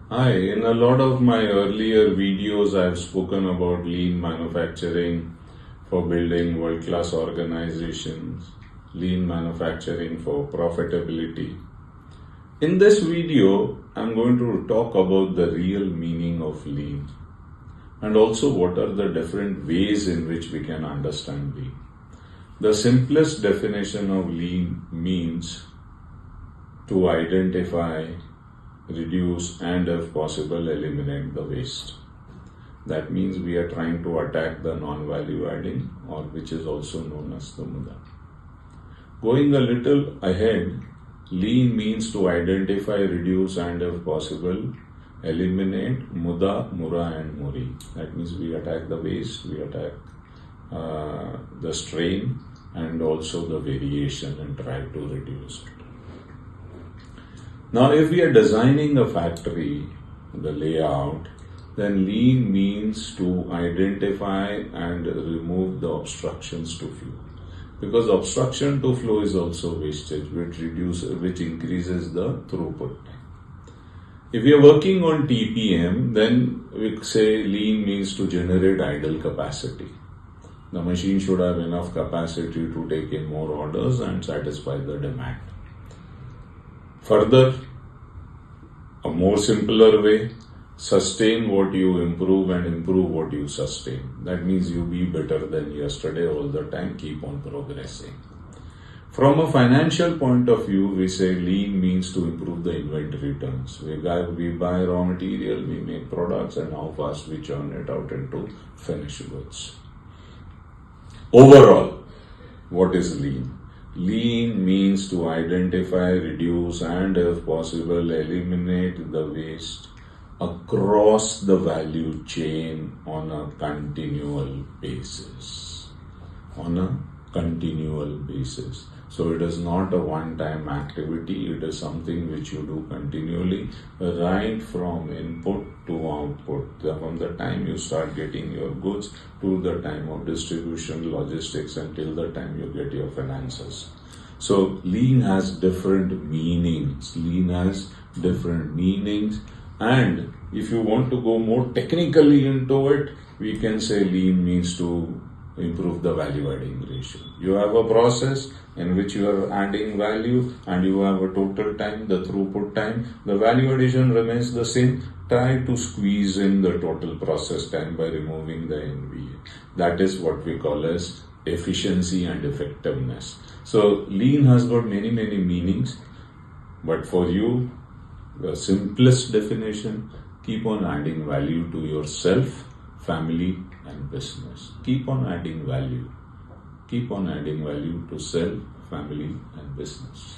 Hi, in a lot of my earlier videos, I've spoken about lean manufacturing for building world class organizations, lean manufacturing for profitability. In this video, I'm going to talk about the real meaning of lean and also what are the different ways in which we can understand lean. The simplest definition of lean means to identify, reduce, and if possible, eliminate the waste. That means we are trying to attack the non-value adding, or which is also known as the muda. Going a little ahead, lean means to identify, reduce, and if possible, eliminate muda, mura, and muri. That means we attack the waste, we attack the strain, and also the variation and try to reduce it. Now, if we are designing a factory, the layout, then lean means to identify and remove the obstructions to flow. Because obstruction to flow is also wastage, which increases the throughput time. If we are working on TPM, then we say lean means to generate idle capacity. The machine should have enough capacity to take in more orders and satisfy the demand. Further, a more simpler way, sustain what you improve and improve what you sustain. That means you be better than yesterday all the time, keep on progressing. From a financial point of view, we say lean means to improve the inventory turns. We buy raw material, we make products, and how fast we churn it out into finished goods. Overall, what is lean? Lean means to identify, reduce, and if possible, eliminate the waste across the value chain on a continual basis. So it is not a one-time activity, it is something which you do continually, right from input to output. From the time you start getting your goods to the time of distribution, logistics, until the time you get your finances. So lean has different meanings. And if you want to go more technically into it, we can say lean means to improve the value adding ratio. You have a process in which you are adding value and you have a total time, the throughput time. The value addition remains the same. Try to squeeze in the total process time by removing the NVA. That is what we call as efficiency and effectiveness. So lean has got many meanings, but for you, the simplest definition, keep on adding value to yourself, family, and business. Keep on adding value. Keep on adding value to self, family, and business.